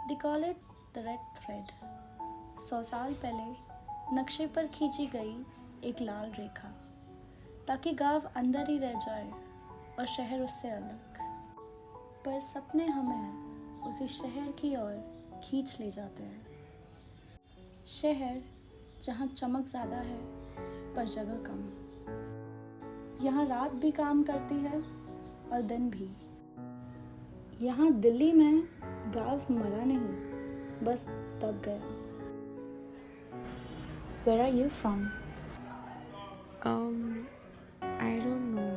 They call it the red thread. 100 साल पहले नक्शे पर खींची गई एक लाल रेखा, ताकि गांव अंदर ही रह जाए और शहर उससे अलग। पर सपने हमें उसी शहर की ओर खींच ले जाते हैं। शहर जहाँ चमक ज़्यादा है पर जगह कम। यहाँ रात भी काम करती है और दिन भी। यहाँ दिल्ली में गांव मरा नहीं, बस दब गया। Where are you from? I don't know.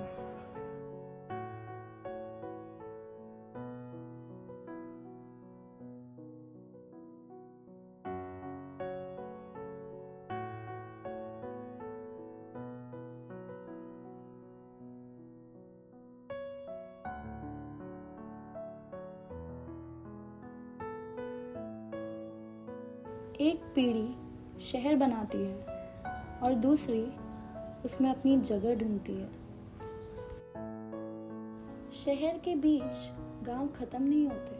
एक पीढ़ी शहर बनाती है और दूसरी उसमें अपनी जगह ढूंढती है। शहर के बीच गांव खत्म नहीं होते,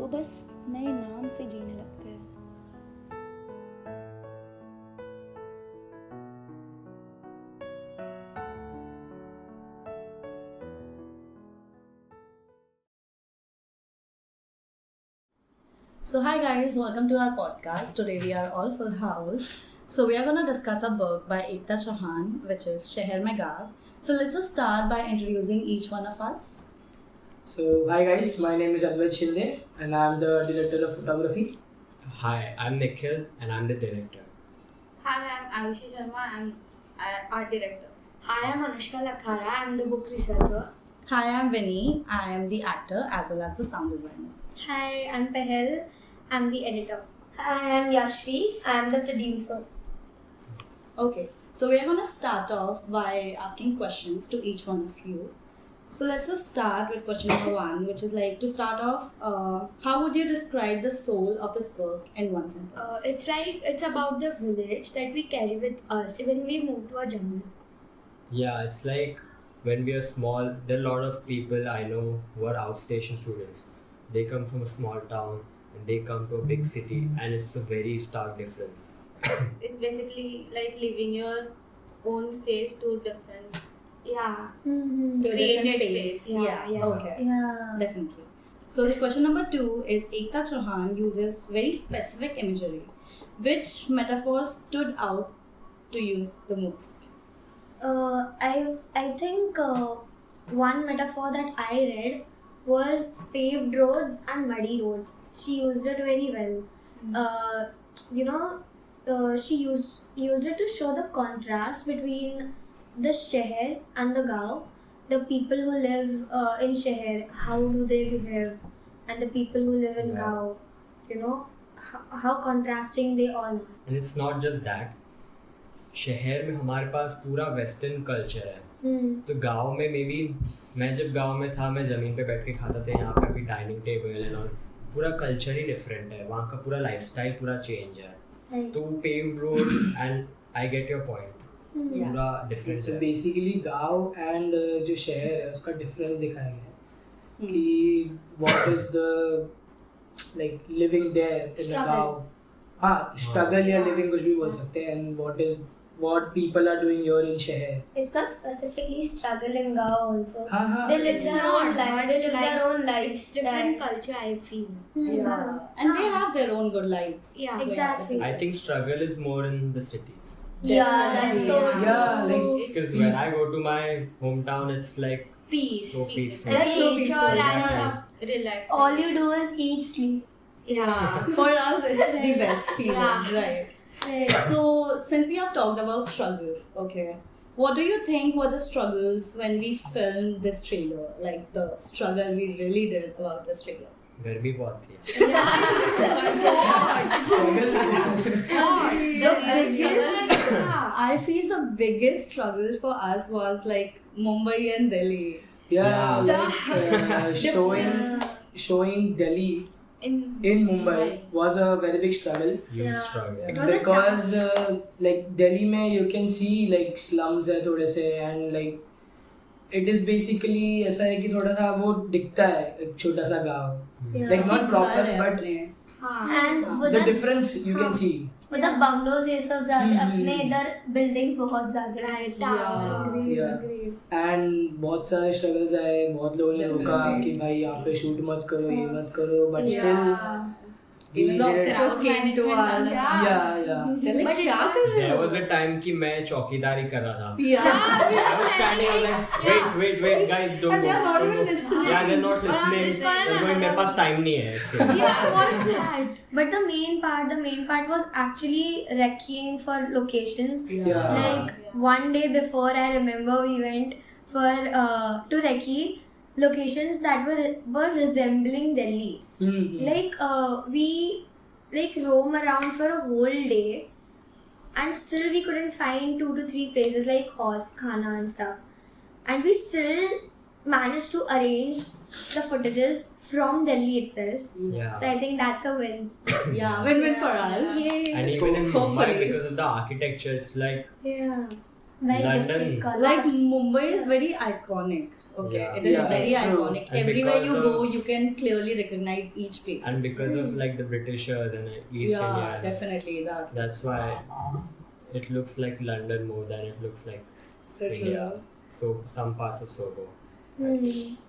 वो बस नए नाम से जीने लगते हैं। So hi guys, welcome to our podcast. Today we are all full house. So we are going to discuss a book by Ekta Chauhan, which is Sheher Mein Gav. So let's just start by introducing each one of us. So hi guys, my name is Advait Shinde and I am the director of photography. Hi, I'm Nikhil and I'm the director. Hi, I'm Ayushi Sharma. I'm art director. Hi, I'm Anushka Lakhara. I'm the book researcher. Hi, I'm Vinny. I am the actor as well as the sound designer. Hi, I'm Pahel. I'm the editor. Hi, I'm Yashvi. I'm the producer. Okay, so we are going to start off by asking questions to each one of you. So let's just start with question number one, which is like, to start off, how would you describe the soul of this book in one sentence? It's about the village that we carry with us when we move to a jungle. Yeah, it's like when we are small, there are a lot of people I know who are outstation students. They come from a small town and they come to a big city, and it's a very stark difference. It's basically like leaving your own space to different. Yeah. To a created different space. Yeah. Okay. Yeah. Definitely. So the question number 2 is, Ekta Chauhan uses very specific imagery. Which metaphor stood out to you the most? I think one metaphor that I read was paved roads and muddy roads. She used it very well. She used it to show the contrast between the sheher and the gaon. The people who live in sheher, how do they behave, and the people who live in gaon, how contrasting they all are. And it's not just that. शहर में हमारे पास पूरा western culture है, तो गांव में may be मैं जब गांव में था मैं ज़मीन पे बैठ के खाता था, यहाँ पे अभी डाइनिंग टेबल है और पूरा कल्चर ही डिफरेंट है, वहाँ का पूरा लाइफस्टाइल पूरा चेंज है. तो paved roads and I get your point, पूरा डिफरेंस है. बेसिकली गांव एंड जो शहर है उसका डिफरेंस दिखाया गया है कि what is the like living there in the गांव. हाँ, स्ट्रगल या लिविंग कुछ भी बोल सकते हैं, and what people are doing here in Sheher. It's not specifically struggle in Gaon also. हाँ. They live their own life. They live their own lives. It's different culture, I feel. Yeah. And they have their own good lives. Yeah. So, Exactly. I think struggle is more in the cities. Yeah, that's so true. Yeah, like Because when I go to my hometown, it's like Peace. so peaceful. That's so Nature peaceful. and Yeah. some Relax. All you do is eat, sleep. Yeah. for us it's the best feeling, Yeah. right? So since we have talked about struggle, okay, what do you think were the struggles when we filmed this trailer, like the struggle we really did about this trailer? गर्मी बहुत थी. I feel the biggest struggle for us was like Mumbai and Delhi. Showing Delhi in Mumbai was a very big struggle. Huge struggle. It was a because like Delhi में you can see like slums है थोड़े से, and like it is basically ऐसा है कि थोड़ा सा वो दिखता है एक छोटा सा गांव, Yeah. लाइक नॉट प्रॉपर घर है बट अपने। And the with the difference you can see. मतलब बंगलोज ये सब ज्यादा, हम्म, अपने हम्म। इधर बिल्डिंग्स बहुत ज्यादा है. एंड बहुत सारे स्ट्रगल्स आए, बहुत लोगों ने रोका कि भाई यहाँ पे शूट मत करो, ये मत करो, but still Even the officers came to us. yeah. They're like, क्या कर रहे There हो? was a time कि मैं चौकीदारी कर रहा था. Yeah. I was standing, I was like, wait, guys, don't And go. they're not don't even go. listening. Yeah, they're not listening. They're going, मेरे पास time नहीं है इसके लिए. But the main part was actually recceing for locations. Yeah. Like one day before, I remember we went for to recce locations that were resembling Delhi. Like we like roam around for a whole day, and still we couldn't find 2 to 3 places like Host, Khana and stuff. And we still managed to arrange the footages from Delhi itself. Yeah. So I think that's a win. Yeah, win-win for us. Yay. And even in Mumbai, Hopefully. because of the architecture, it's like Yeah. Very London. different colors. Like Mumbai is very iconic. Okay, Yeah. it is Yeah, very true. iconic. And Everywhere you because go, of- you can clearly recognize each place. and because of like the Britishers and East yeah, India, definitely that. that's why it looks like London more than it looks like So India. true. So some parts of Soho.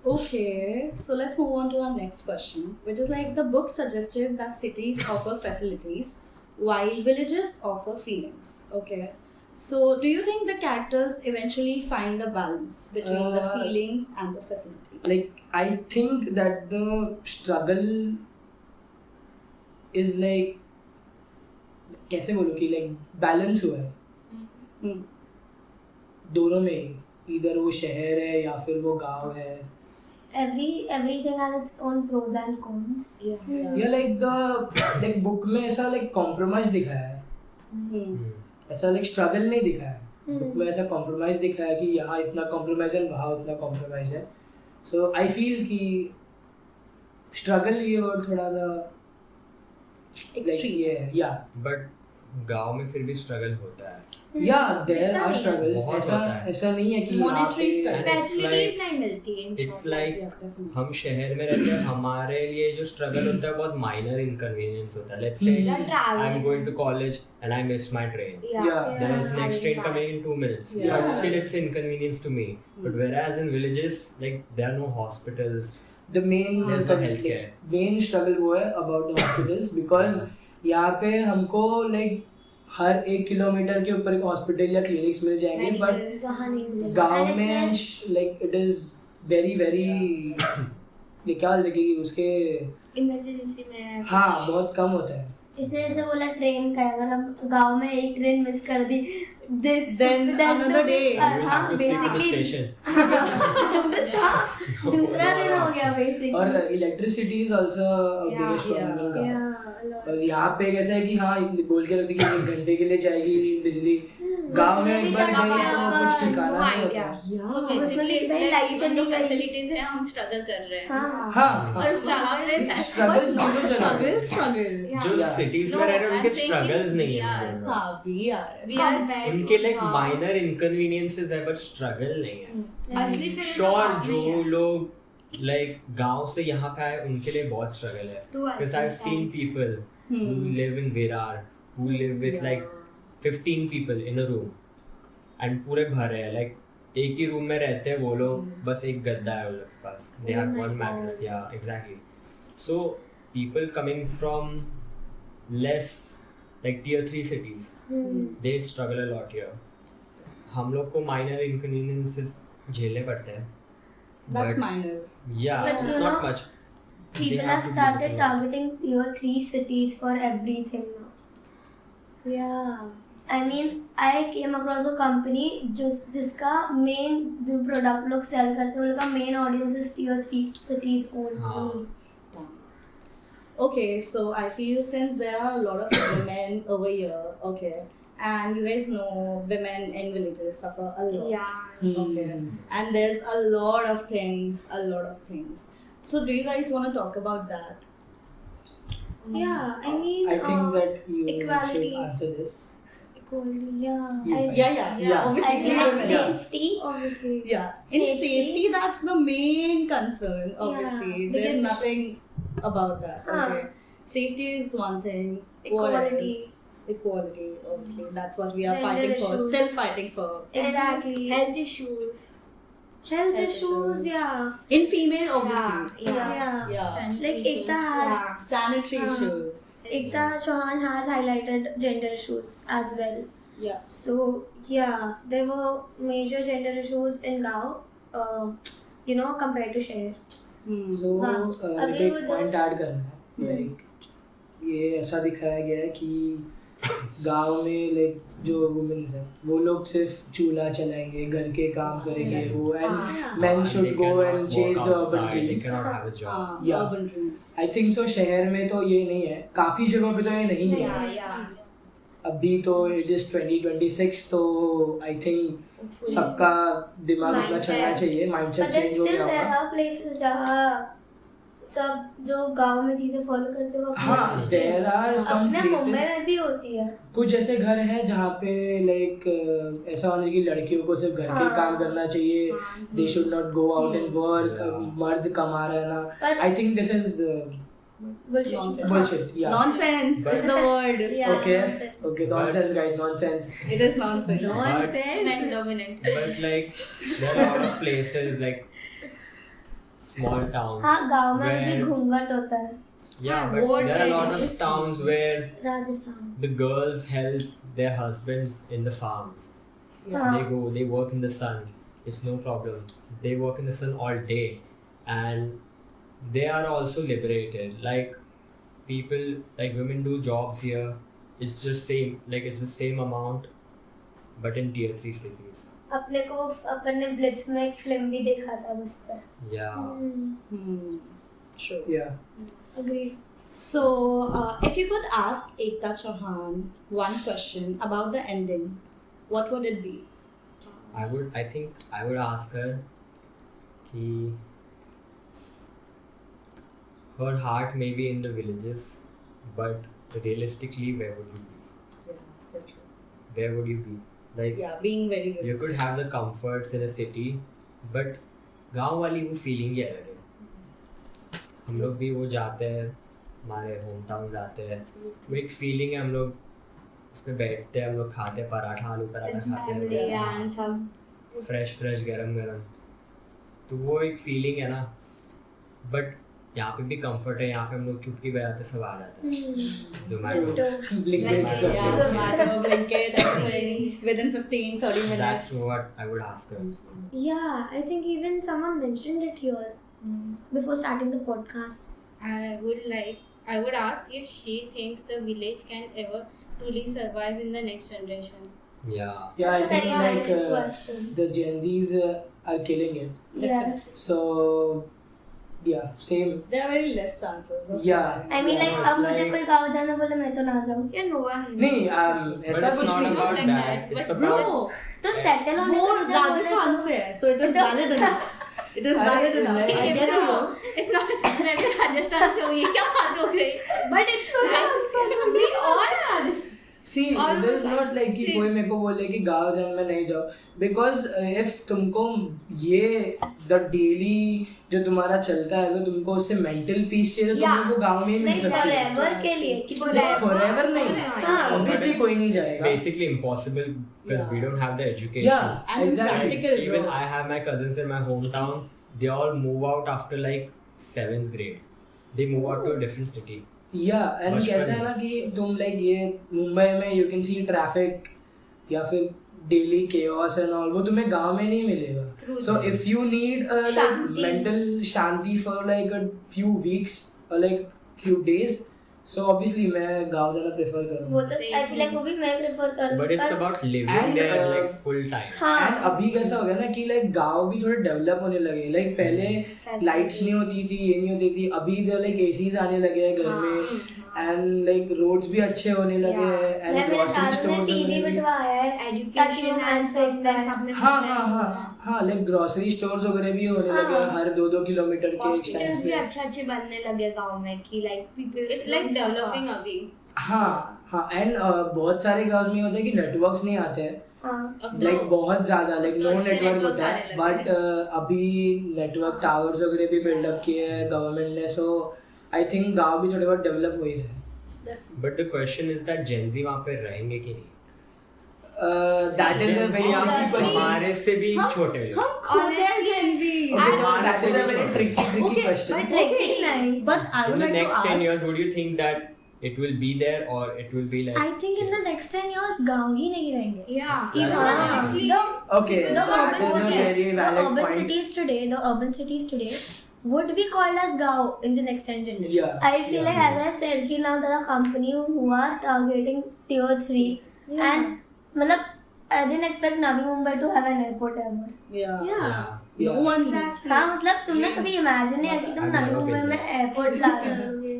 Okay, so let's move on to our next question, which is like the book suggested that cities offer facilities while villages offer feelings. Okay, so do you think the characters eventually find a balance between the feelings and the facilities? Like I think that the struggle is like, कैसे बोलूँ कि like balance हुआ है Hmm. दोनों में ही, इधर वो शहर है या फिर वो गांव है. Everything has its own pros and cons. या like the like book में ऐसा like compromise दिखाया है, Hmm. ऐसा like struggle नहीं दिखाया है. बुक में ऐसा compromise दिखाया है कि यहाँ इतना compromise है वहाँ उतना compromise है. So I feel कि struggle ये और थोड़ा सा like Extreme. ये है. Yeah. But गांव में फिर भी struggle होता है. Yeah, there are struggles. बहुत ऐसा होता है. ऐसा नहीं है कि Monetary यहाँ पे- struggle. फैसिलिटीज नहीं मिलती in It's short. like Yeah, definitely. हम शहर में रहते हैं, हमारे लिए जो struggle होता है बहुत minor inconvenience होता है. Let's say Yeah, travel. I'm going to college and I missed my train. Yeah. There is next train coming in 2 minutes. Yeah. But still it's an inconvenience to me. But whereas in villages, like there are no hospitals. The main There's no healthcare. main struggle वो है about the hospitals because यहाँ पे हमको like हर 1 kilometre के ऊपर एक hospital या clinics मिल जाएंगे, बट वहाँ नहीं मिलेगा. गांव And में इसमें like it is very very निकाल देगी उसके. इमरजेंसी में हाँ बहुत कम होता है. इसने जैसे बोला ट्रेन का, अगर हम गांव में एक ट्रेन मिस कर दी Then another day. You will have to sleep in the basically station. दूसरा दिन हो गया बेसिकली. और electricity is also biggest problem in गांव. और यहाँ पे कैसा है कि हाँ बोल के रखते कि 1 घंटे के लिए जाएगी बिजली. गांव में एक बार गई तो कुछ ठिकाना नहीं होता. Yeah. So basically, it's उसमें like light even though चली गई. facilities है, हम struggle कर रहे हैं. हाँ. हाँ और struggle है. स्ट्रगल जरूर जरूर. Struggle. जो Yeah. cities No, में रह रहे हैं उनके I'm saying struggles we नहीं are. है. हाँ, we are. We are bad. उनके like हाँ. minor inconveniences है but struggle नहीं है. असली struggle तो Sure, गाँव में ही जो है. लोग like गांव से यहाँ पे आए उनके लिए बहुत struggle है. To Because I've seen people who live in Virar, who live with like 15 people in a room and पूरे भरे हैं, like एक ही रूम में रहते हैं वो लोग, बस एक गद्दा है उन लोग के पास. They have one mattress. Yeah, exactly. So people coming from less like tier 3 cities, they struggle a lot here. हम लोग को minor inconveniences झेलने पड़ते हैं. That's But minor. yeah, But it's you not know, much. They People have have to do started it. targeting tier 3 cities for everything now. Yeah. I mean, I came across a company जिसका main जो product लोग sell करते हैं, वो लोग का main audience is tier 3 cities only. हाँ. Okay, so I feel since there are a lot of women over here, okay, and you guys know women in villages suffer a lot. Yeah. Okay, and there's a lot of things. So do you guys want to talk about that? Yeah, I mean, I think that you equality. should answer this. equality, yeah. Yes. Yeah. Obviously, I feel we like don't know. safety, obviously. Yeah, in safety, that's the main concern. Obviously, Yeah, there's because- nothing about that. Huh. Okay, safety is one thing. Equality. Equality. Obviously, that's what we are Gender fighting for. issues. Still fighting for. Exactly. Health issues. Health Health issues, issues. yeah. In female, obviously. Yeah. Yeah. Like Ekta has, Sanitary Huh. issues. Ekta Chauhan has highlighted gender issues as well. Yeah. So yeah, there were major gender issues in Gao, compared to Sheher. So Vast. like अभी एक उधर- point add करना है like ये ऐसा दिखाया गया है कि गांव में लाइक जो वुमेन्स हैं वो लोग सिर्फ चूल्हा चलाएंगे घर के काम करेंगे वो and main should They go cannot and walk chase the urban outside, they dreams cannot have a job. Yeah. Urban dreams. I think so शहर में तो ये नहीं है काफ़ी जगहों पे तो ये नहीं है अभी तो इट इज 2026 तो आई थिंक सबका दिमाग अपना चलना चाहिए माइंडसेट But then चेंज हो still गया there होगा are places जहाँ सब जो गांव में चीजें फॉलो करते हैं वो अपने हाँ देयर आर सम अपने मुंबई प्लेसेस में भी होती है. कुछ ऐसे घर हैं जहाँ पे लाइक ऐसा होने कि लड़कियों को सिर्फ घर के हाँ। काम करना चाहिए they should not go out and work मर्द कमा रहा है ना पर- I think this is Bullshit. Nonsense. bullshit yeah Nonsense is the word. Yeah, okay nonsense. okay nonsense guys nonsense It is nonsense. Men dominant. But like there are a lot of places like small towns. हाँ गांव में भी where- घूंघट होता है. Yeah, हाँ, but वो there are a lot of traditions. towns where Rajasthan. the girls help their husbands in the farms. हाँ. They work in the sun. It's no problem. They work in the sun all day, and they are also liberated. Like people, like women do jobs here. It's the same. Like it's the same amount, but in tier 3 cities. अपने को अपन ने Blitz में एक film भी देखा था उस पर. Yeah. True. yeah Agreed. So, if you could ask Ekta Chauhan one question about the ending, what would it be? I think I would ask her कि her heart may be in the villages, but realistically, where would you be? Yeah, so true. Where would you be? Like Yeah, being very you realistic. could have the comforts in a city, but गांव वाली वो feeling ही अलग है. हम लोग भी वो जाते हैं, हमारे होम टाउन जाते हैं, वो एक फीलिंग है. हम लोग उसमें बैठते हैं, हम लोग खाते हैं पराठा, आलू पराठा खाते हैं, and some फ्रेश गरम तो वो एक फीलिंग है ना. बट यहाँ पे भी कंफर्ट है, यहाँ पे हम लोग चुटकी बजाते सब आ जाता है. Zomato. Blinkit Yeah, Zomato. Zomato, Blinkit, everything within 15-30 minutes. That's what I would ask her. Yeah, I think even someone mentioned it here before starting the podcast. I would ask if she thinks the village can ever truly survive in the next generation. Yeah. Yeah, I That's a think very like nice question. the Gen Zs are killing it. Yes. So yeah, same. There are very less chances of Yeah. surviving. I mean, like, it's अब मुझे like- कोई गाँव जाना बोले मैं तो ना जाऊँ. yeah, no one. नहीं But ऐसा it's कुछ not नहीं about like that. that, It's but about No, तो सेटल होने वो को मुझे बोले राजस्थान तो से है, so it is तो- valid enough. It is valid enough. I like- get you. It's not. मैं भी राजस्थान से हूँ. ये क्या बात हो गई? But it's so nice. We all are Rajasthan. See, it is not like कि कोई मेरे को बोले कि गाँव जाने में नहीं जाओ, because if तुमको ये the daily जो तुम्हारा चलता है अगर तुमको उससे mental peace चाहिए तो Yeah. तुमको गाँव में ही मिल नहीं सकती है. forever के लिए कि नहीं, forever नहीं. हाँ. Obviously कोई नहीं it's जाएगा. basically impossible because we don't have the education. Yeah, And exactly. practical, Even bro. I have my cousins in my hometown. They all move out after like 7th grade. They move out to a different city. Yeah, and बचपन कैसा है में. ना कि तुम like ये मुंबई में you can see traffic या फिर डेली केओस एंड ऑल वो तुम्हें गांव में नहीं मिलेगा. So if you need shanti. Mental shanti for like a few weeks और like few days so obviously मैं गांव जाना प्रेफर वो करूँगा. तो I feel like वो भी मैं prefer करूँ. But it's about living And, there like full time. हाँ. एंड अभी कैसा हो गया ना कि लाइक गांव भी थोड़े डेवलप होने लगे. लाइक पहले लाइट्स नहीं होती थी, ये नहीं होती थी. अभी इधर लाइक एसीज आने लगे हैं घर में एंड लाइक रोड्स भी अच्छे होने लगे हैं एंड मैं मेरे ग्रोसरी दादा ने स्टोर्स टीवी बिठवाया है ताकि वो Education and मैच सब देख पाए. सब में हाँ process हाँ होगा. हाँ हाँ लाइक ग्रोसरी स्टोर्स वगैरह भी होने लगे हैं हर 2-2 किलोमीटर के हॉस्पिटल्स डिस्टेंस भी में। अच्छे बनने लगे गांव में कि like people It's like developing अभी. हाँ एंड बहुत सारे गाँव में होता है कि नेटवर्क्स नहीं आते हैं लाइक बहुत ज्यादा लाइक नो उससे नेटवर्क networks होता है आने लगे बट अभी नेटवर्क टावर्स वगैरह भी बिल्डअप किए हैं गवर्नमेंट ने सो आई थिंक गांव भी थोड़े बहुत डेवलप हो ही रहे हैं but the question is that Gen Z वहाँ पे रहेंगे कि नहीं? That is a very tricky question हमारे से भी छोटे लोग. हम खुद हैं Gen Z. Okay, so that is a very tricky question. But tricky नहीं. But I In would the like to next 10 ask. years, would you think that it will be there or it will be like? I think in the next 10 years गाँव ही नहीं रहेंगे. yeah Even honestly Okay, The that urban is a cities, very the valid urban point. cities today would be called as गाँव in the next 10 generations. Yeah. I feel like as I said कि now there are company who are targeting tier 3 and मतलब I didn't expect Navi Mumbai to have an airport ever. Yeah. Yeah. No one. Exactly. हाँ मतलब तुमने कभी imagine नहीं किया कि तुम I've Navi never Mumbai been में there. एयरपोर्ट ला रहे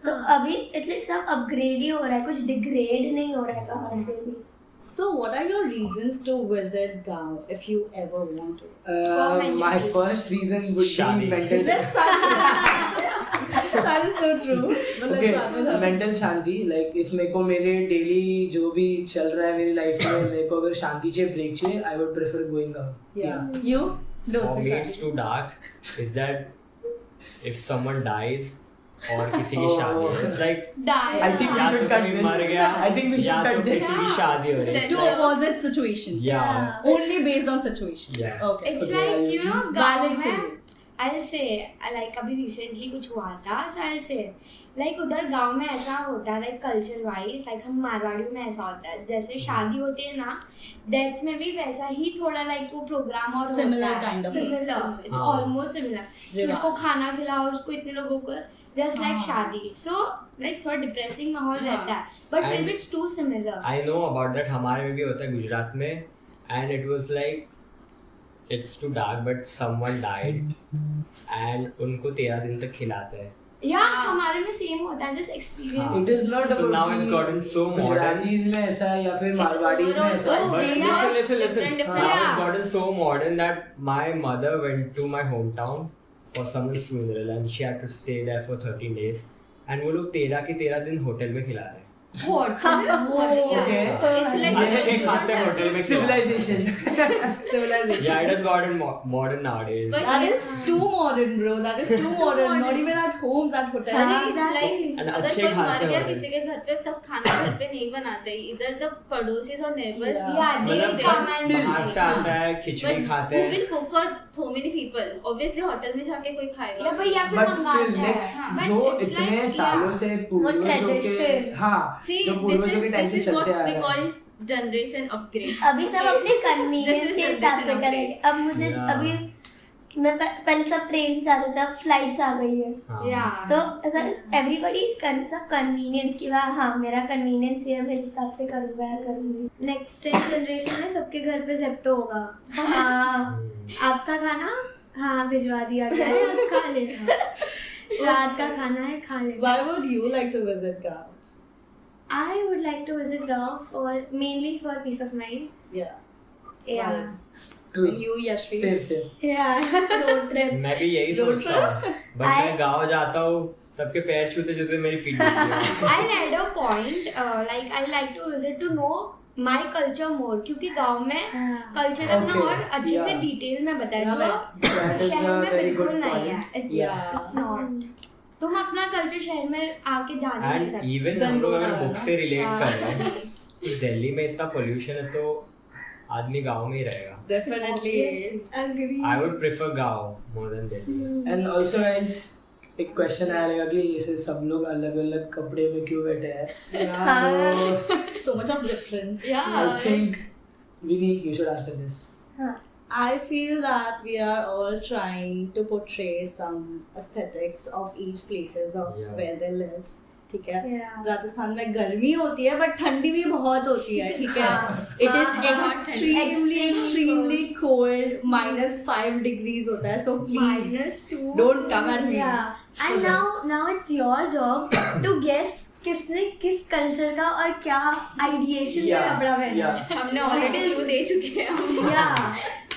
तो अभी इतने सब अपग्रेड ही हो रहा है कुछ डिग्रेड नहीं हो रहा है कहाँ से भी. So, what are your reasons to visit Gaon if you ever want to? My first reason would Shadi. be mental. Let's start with that. That is so true. But let's Okay, start with that. mental Shanti like if मेरे को मेरे daily जो भी चल रहा है मेरी life में मेरे को अगर शांति चाहिए ब्रेक चाहिए I would prefer going out. Yeah. You? No, For me, it's Shadi. too dark. Is that if someone dies और किसी की Oh. शादी है, it's like die I think we या should तो cut कोई this. मर गया I think we should या cut तो this. किसी की शादी हो रही है. It's Two like- opposite situations. Yeah. Only based on situations. Yeah. Okay. it's Okay, like I'll you know Valid गांव for में you. I'll say like अभी recently कुछ हुआ था so I'll say like उधर गांव में ऐसा होता है like culture wise like हम मारवाड़ियों में ऐसा होता है जैसे शादी होती है ना डेथ में भी वैसा ही थोड़ा like वो प्रोग्राम और Similar होता है kind of similar it's हाँ. almost similar कि उसको खाना खिलाओ उसको इतने लोगों को just like शादी so like थोड़ा depressing माहौल रहता है but फिर भी it's too similar I know about that. हमारे में भी होता है गुजरात में and it was like it's too dark but someone died and उनको 13 दिन तक खिलाते हैं. yeah हमारे में same होता है just experience It is not So about now it's कि gotten so modern. गुजरातीज में ऐसा है या फिर मारवाड़ीज में ऐसा है. But Yeah. listen. Different. Now it's gotten so modern that my mother went to my hometown for someone's funeral and she had to stay there for 13 days. And वो लोग 13 के 13 दिन होटल में खिला रहे हैं. what Okay. it's like अच्छे खासे होटल में खिला रहे हैं. Civilization. Civilization. Yeah, it has gotten modern nowadays. But That is too modern, bro. That is too modern. Not even at homes, at hotels. अरे it's like And अगर अच्छे कोई खासे मर गया होटल. किसी के घर पे तब खाना घर पे नहीं बनाते इधर द पड़ोसीज और नेबर्स yeah they मतलब come and बाहर से आता है खिचड़ी खाते हैं. will cook for so many people obviously hotel में जाके कोई खाएगा या फिर But still, मंगाते like हैं But जो it's इतने like, सालों से पूर्वजों के tradition. हाँ see जो this पूर्वजों के टाइम is से this is what चलते आ we रहे call हैं. generation upgrade अभी सब अपने कन्वीनियंस This is के हिसाब से generation करेंगे. अब मुझे Yeah. अभी मैं पहले सब ट्रेन से जाते थे अब फ्लाइट्स आ गई है हाँ. yeah तो ऐसा एवरीबडी सब कन्वीनियंस की बात हाँ मेरा कन्वीनियंस है मेरे हिसाब से करूँगा करूँगी. नेक्स्ट 10 जनरेशन में सबके घर पे जेप्टो होगा. हाँ आपका खाना हाँ भिजवा दिया गया है आप खा लेना. श्राद्ध का खाना है खा लेना. Why would you like to visit Gaon? I would like to visit Gaon for mainly for peace of mind. Yeah. Yeah. True. And you, Yashvi? Same. Yeah. Road trip. मैं भी यही सोचता हूँ. But मैं गाँव जाता हूँ सबके पैर छूते छूते मेरी पीठ दुखती है. I'll add a point like I like to visit to know my culture more क्योंकि गांव में कल्चर अपना Okay, और अच्छे से yeah. डिटेल में बताया Yeah, जो That is शहर a में very बिल्कुल good नहीं point. है Yeah. इट्स नॉट तुम अपना कल्चर शहर में आके जान नहीं And सकते even हम लोग अगर गंगोत्रा बुक ना. से रिलेट Yeah. कर रहे हैं तो दिल्ली में इतना पोल्यूशन है तो आदमी गाँव में ही रहेगा. Definitely. Agree. I would prefer गाँव more than Delhi. And also guys एक क्वेश्चन आया रहेगा कि ऐसे सब लोग अलग अलग कपड़े में क्यों बैठे हैं. Yeah. So much of difference. I think Vinny you should answer this. I feel that we are all trying to portray some aesthetics of each places of Yeah. where they live. ठीक है. Yeah. Rajasthan में गर्मी होती है but ठंडी भी बहुत होती है. ठीक है. It is extremely cold. -5 degrees होता है. So please -2 don't come at me. Yeah. And now it's your job to guess किसने किस कल्चर का और क्या आइडिएशन से Yeah. कपड़ा पहना. Yeah. हमने ऑलरेडी क्लू दे चुके हैं Yeah.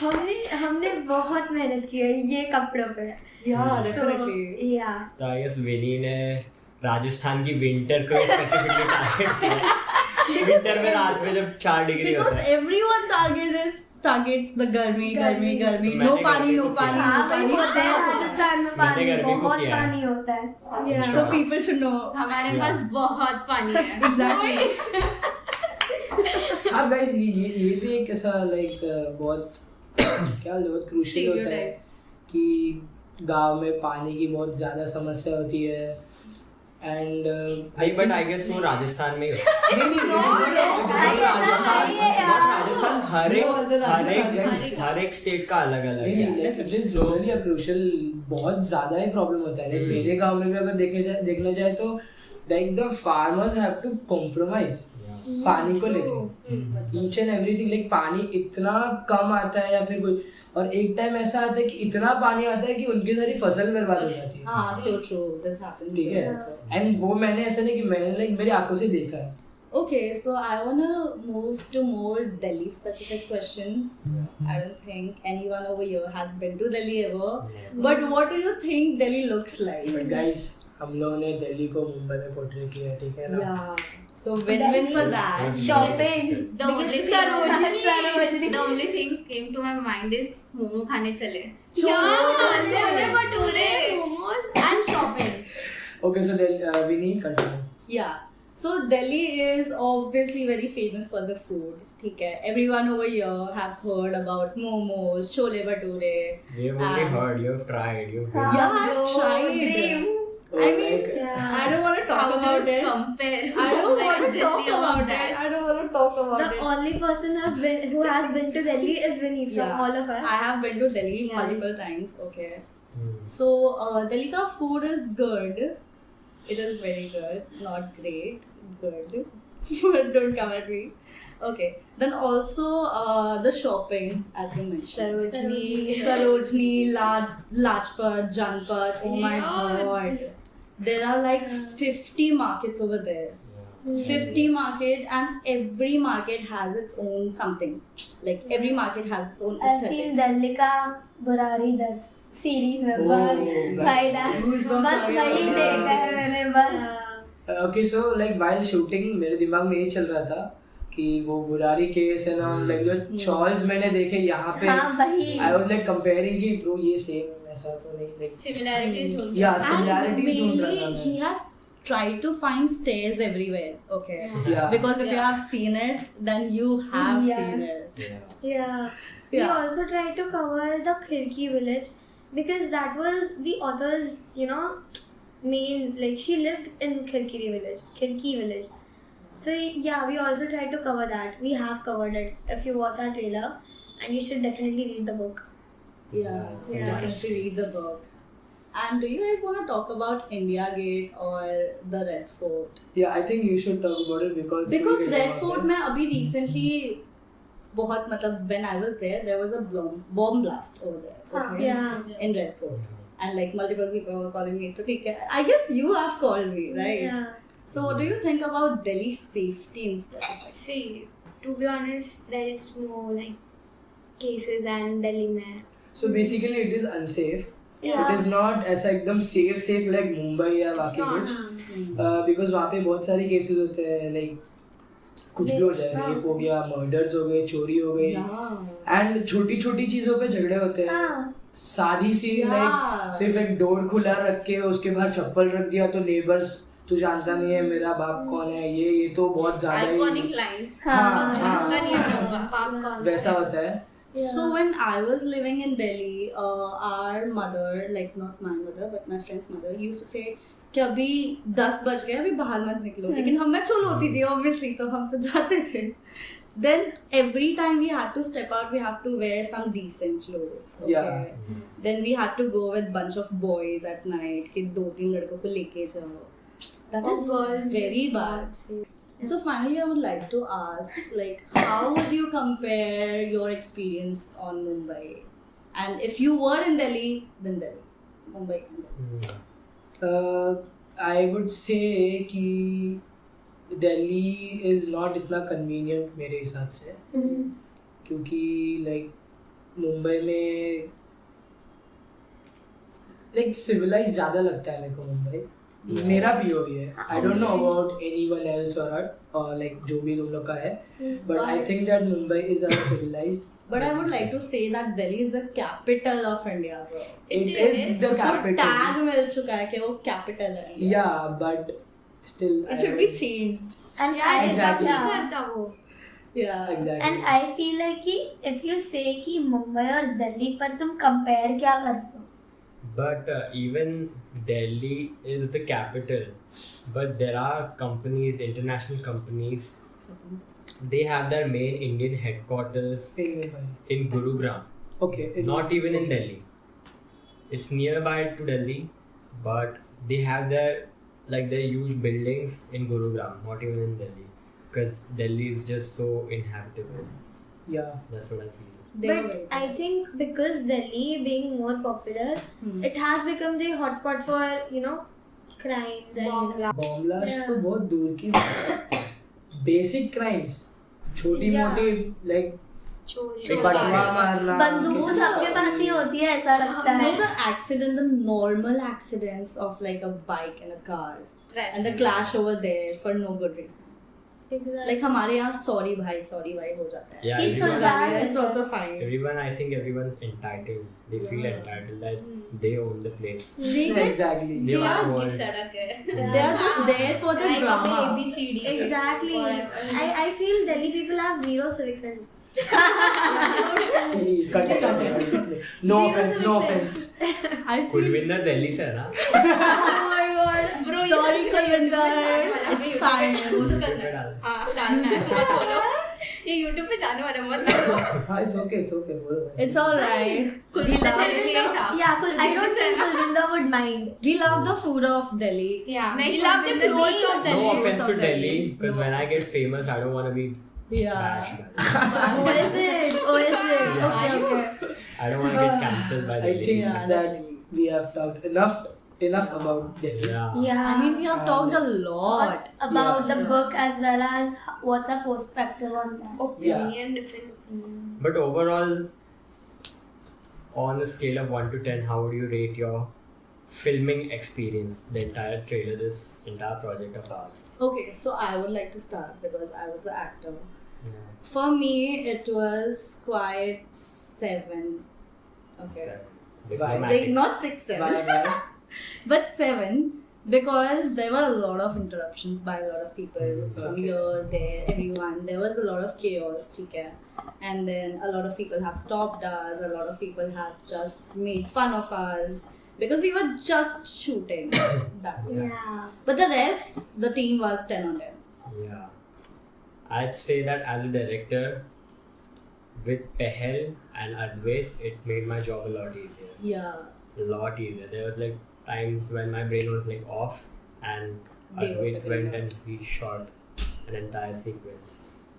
हमने बहुत मेहनत की है ये कपड़ों पे. Yeah, So, definitely. yeah. तो आई गेस विनी ने राजस्थान की विंटर को स्पेसिफिकली टारगेट किया. विंटर में रात में जब 4 डिग्री होता Because है. everyone targets the गर्मी. No मैंने पानी, गर्मी no को पानी, किया. no हाँ भाई पानी. होता है राजस्थान में मैंने पानी गर्मी को बहुत किया है. पानी होता है. Yeah. So people should know. हमारे पास बहुत पानी है. Exactly. हाँ गाइस ये भी एक ऐसा लाइक बहुत क्या बहुत क्रूशियल होता है कि गांव में पानी की बहुत ज़्यादा समस्या होती है एंड बट आई गेस वो राजस्थान में ही होता है. राजस्थान हर एक स्टेट का अलग अलग नहीं है. Like it is really a crucial बहुत ज़्यादा ही प्रॉब्लम होता है. लाइक मेरे गांव में भी अगर देखना जाए तो like the farmers have to compromise पानी को लेके ईच एंड एवरीथिंग. लाइक पानी इतना कम आता है या फिर कोई और एक टाइम ऐसा आता है कि इतना पानी आता है कि उनकी सारी फसल बर्बाद हो जाती है. हाँ, so true. This happens. ठीक here है also. एंड वो मैंने ऐसा नहीं कि मैंने लाइक मेरी आंखों से देखा है. Okay, so I wanna move to more Delhi specific questions. I don't think anyone over here has been to Delhi ever. But what do you think Delhi looks like? But guys हम लोगों ने दिल्ली को मुंबई में portray किया है. ठीक है ना. Yeah. So win-win for that. Shopping. The only thing, the only thing came to my mind is momo खाने चले. Chole bhature, momos and shopping. Okay, so then we need continue. Yeah. So Delhi is obviously very famous for the food. ठीक है. Everyone over here have heard about momos, chole bhature. You've only heard, you've tried, you've been. Yeah, I've tried. Dream. I mean, I don't want to talk How about do you it. compare? I don't want to Delhi talk about about that? it. I don't want to talk about The it. only person who has been to Delhi is Vinny from Yeah. all of us. I have been to Delhi Yeah. multiple times. Okay. So Delhi ka food is good. It is very good. Not great. Good. Don't come at me. Okay. Then also the shopping, as you mentioned. Sarojini, Lajpat, Janpat. Oh my god. There are like 50 markets over there. 50 market, and every market has its own something. Like every market has its own I've seen aesthetics. Delhi का बुरारी दस series में Oh, बस भाई Goosebumps बस आ गया वही होगा। देखा है मैंने बस. Okay, so like while shooting मेरे दिमाग में यही चल रहा था कि वो बुरारी केस है ना लाइक जो शॉल्स मैंने देखे यहाँ पे हाँ, वही. आई वाज लाइक कंपेयरिंग कि ब्रो ये सेम ऐसा तो नहीं लाइक Similarities ढूंढ. या And सिमिलैरिटीज ढूंढ रहा था mainly he मैं. has tried to find stairs everywhere. Okay. Yeah. Because if you have seen it, then you have Yeah. seen it. Yeah. We Yeah. also tried to cover the Khirki village because that was the author's, main, like she lived in Khirki village. So yeah, we also tried to cover that. We have covered it. If you watch our trailer, and you should definitely read the book. Yeah. So definitely read the book. And do you guys want to talk about India Gate or the Red Fort? Yeah, I think you should talk about it because Red Fort में अभी recently बहुत मतलब when I was there was a bomb blast over there. Okay? Yeah. In Red Fort. And like multiple people were calling me. So I guess you have called me, right? Yeah. So what do you think about Delhi's safety in specific? See, to be honest, there is more like cases and Delhi mein. So basically it is unsafe. Yeah. It is not ऐसा एकदम safe like Mumbai या बाकी कुछ because वहाँ पे बहुत सारे cases होते हैं like कुछ भी हो जाए रेप हो गया मर्डर्स हो गए चोरी हो गई एंड छोटी छोटी चीजों पे झगड़े होते हैं सादी सी लाइक सिर्फ एक डोर खुला रख के उसके बाहर चप्पल रख दिया तो नेबर्स तू जानता नहीं है मेरा बाप कौन है ये तो बहुत ज्यादा Iconic ही line. हाँ वैसा होता है. So when I was living in Delhi, our mother, like not my mother but my friend's mother, used to say कि अभी 10 बज गए अभी बाहर मत निकलो. लेकिन हम मैं चोल होती थी obviously तो हम तो जाते थे. Then every time we had to step out, we have to wear some decent clothes. Okay. Yeah. Then we had to go with bunch of boys at night कि 2-3 लड़कों को लेके जाओ. That is very bad. So finally, I would like to ask, like, how would you compare your experience on Mumbai? And if you were in Delhi, then Delhi, Mumbai and Delhi. I would say कि Delhi is not इतना convenient मेरे हिसाब से क्योंकि like Mumbai में like civilised ज़्यादा लगता है मेरे को मुंबई. मेरा POV है. I don't know about anyone else or like जो भी तुम लोग का है. But I think that Mumbai is civilized. But I would like to say that Delhi is the capital of India, bro. It is the capital. Tag मिल चुका है कि वो capital है. Yeah, but still. It should be changed. And यार ऐसा Exactly. नहीं करता वो. Yeah. Exactly. And I feel like कि if you say कि मुंबई और दिल्ली पर तुम compare क्या करते हो? But even Delhi is the capital, but there are companies, international companies, they have their main Indian headquarters In Mumbai. in Gurugram, Okay. not even in Delhi. It's nearby to Delhi, but they have their huge buildings in Gurugram, not even in Delhi, because Delhi is just so inhabitable. Yeah. That's what I feel. They were But very I think because Delhi being more popular, it has become the hotspot for, crimes and Bomb blast. Bomb blast Yeah. तो बहुत दूर की basic crimes छोटी मोटी like चोरी. बटवा मारना बंदूक किसी- सबके पास ही होती है ऐसा लगता You है. know the accident, the normal accidents of like a bike and a car, Crash. and the clash over there for no good reason. exactly. Like हमारे यहाँ sorry भाई हो जाता है. Yeah, It's everyone, so It's also fine. I think everyone's entitled. They feel entitled that they own the place. Exactly. They They want are to की own it. सड़क है. They are just there for the Like drama. ABCD. Exactly. I feel Delhi people have zero civic sense. Cut it. No offense. I feel Kulwinder Delhi से है ना? Oh my god. Bro, sorry Kulvinder. It's fine. वो तो करना है. हाँ, डालना है. मत बोलो. ये YouTube पे जाने वाला मत बोलो. हाँ, it's okay. बोलो. It's alright. We love था. Yeah, I don't think Kulvinder would mind. we love the food of Delhi. Yeah. नहीं, We love the Kulvinder clothes of No Delhi. offense to of Delhi, Delhi. because when I get famous, I don't want to be Yeah. bashed by it. Oh, is it? Okay. I don't want to get cancelled by I Delhi. think Yeah, that definitely. we have talked enough about Delhi. Yeah. Yeah. I mean, we have talked a lot. About the book as well as what's our perspective on that. Opinion, different opinion. But overall, on a scale of 1 to 10, how would you rate your filming experience, the entire trailer, this entire project of ours? Okay, so I would like to start because I was the actor. Yeah. For me, it was quite 7. Okay. Diplomatic. Like, not 6, 7. Why? But 7 because there were a lot of interruptions by a lot of people from Okay. here, there, everyone. There was a lot of chaos, okay? And then a lot of people have stopped us, a lot of people have just made fun of us because we were just shooting. That's it. Yeah. But the rest, the team was 10 on 10. Yeah. I'd say that as a director, with Pehel and Advait, it made my job a lot easier. Yeah. A lot easier. There was like times when my brain was like off and They were Advait figuring went it and he shot an entire sequence.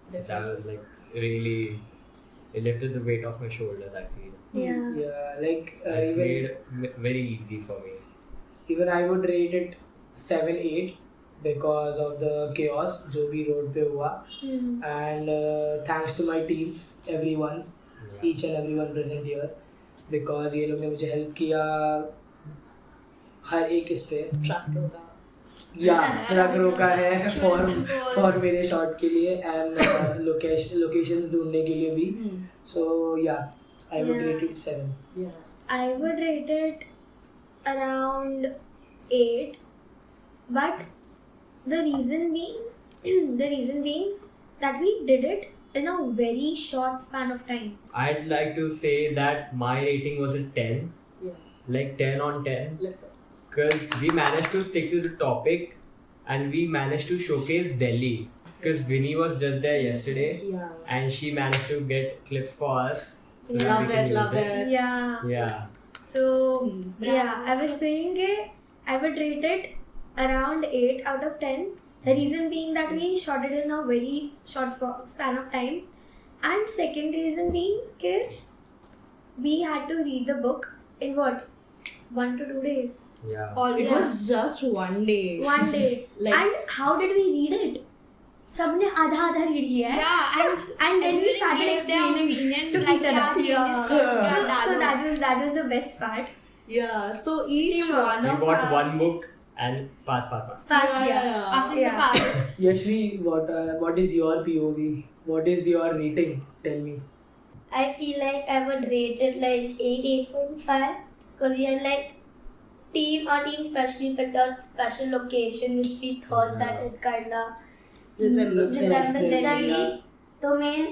So that Definitely. was like really, it lifted the weight off my shoulders, I feel. Yeah. Yeah, like It even made very easy for me. even I would rate it 7-8 because of the chaos जो भी road पे हुआ and thanks to my team, everyone, Yeah. each and everyone present here because ये लोग ने मुझे help किया हर एक इस पे Tractor. या ट्रक रोका है फॉर मेरे शॉट के लिए एंड लोकेशंस ढूंढने के लिए भी सो या I would Yeah. Rate it 7. Yeah. I would rate it around 8, but the reason being that we did it in a very short span of time. I'd like to say that my rating was a 10, Yeah. like 10 on 10, Let's go. because we managed to stick to the topic and we managed to showcase Delhi. Because Vinny was just there yesterday Yeah. and she managed to get clips for us. So that we Love can it, love use it. Yeah. Yeah. So yeah, I was saying I would rate it around 8 out of 10. The reason being that we shot it in a very short span of time, and second reason being we had to read the book in what 1 to 2 days. Yeah. All It was just one day. One day. Like- And how did we read it? सबने आधा आधा read किया है. Yeah, And then we everybody started gave their explaining opinion to like each other. क्या change इसको, क्या So डालो. that was the best part. Yeah, so each Teamwork. one We of bought us- one book and pass. Past Yeah, year. yeah. Passing the Yeah. pass. Yashvi, what is your POV? What is your rating? Tell me. I feel like I would rate it like 8.5 because we had like our team specially picked out special location which we thought that it kinda Resembles resembled Delhi, Delhi. yeah. तो main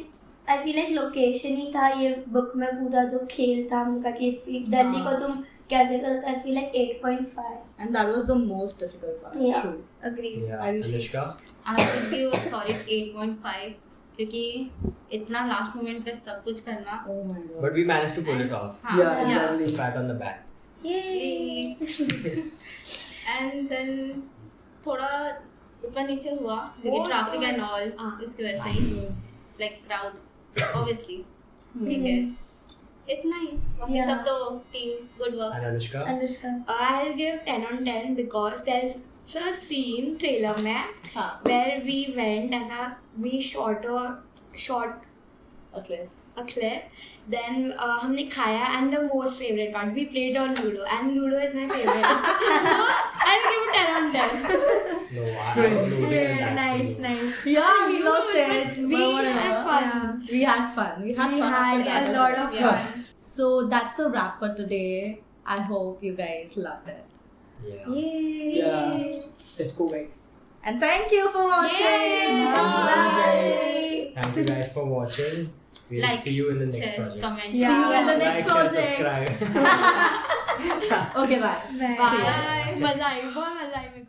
I feel like location ही था ये book में पूरा जो खेल था उनका कि दिल्ली को तुम कैसे करते I feel like 8.5. And that was the most difficult part. Yeah. True. Agreed. Yeah, Ayushi. Anushka. I would give a solid 8.5 क्योंकि इतना लास्ट मोमेंट पे सब कुछ करना. Oh my god. But we managed to pull it off. हाँ, Yeah, yeah. exactly. So pat on the back. Yay. And then थोड़ा ऊपर नीचे हुआ क्योंकि ट्रैफिक एंड ऑल उसकी वजह से ही लाइक क्राउड ऑब्वियसली ठीक है इतना ही बाकी Yeah. सब तो team good work. And Anushka. Anushka. I'll give 10 on 10 because there's a scene trailer में हाँ. where we went ऐसा we shot Okay. a clip. Then हमने खाया and the most favorite part we played on Ludo and Ludo is my favorite. So I'll give it 10 on 10. No, I was losing in that Nice, scene. nice. Yeah, we lost it. We but whatever. had fun. Yeah. We had fun. We had We fun. after had that a as lot well. of Yeah. fun. So that's the wrap for today. I hope you guys loved it. Yeah. Yay. Yeah. Let's go, guys. And thank you for watching. Bye. Thank you guys for watching. We'll Like, see you in the next share, project. comment. See you in the next Like, share, project. subscribe. Okay, bye. Bye. Bye. मजा आई बहुत मजा आई.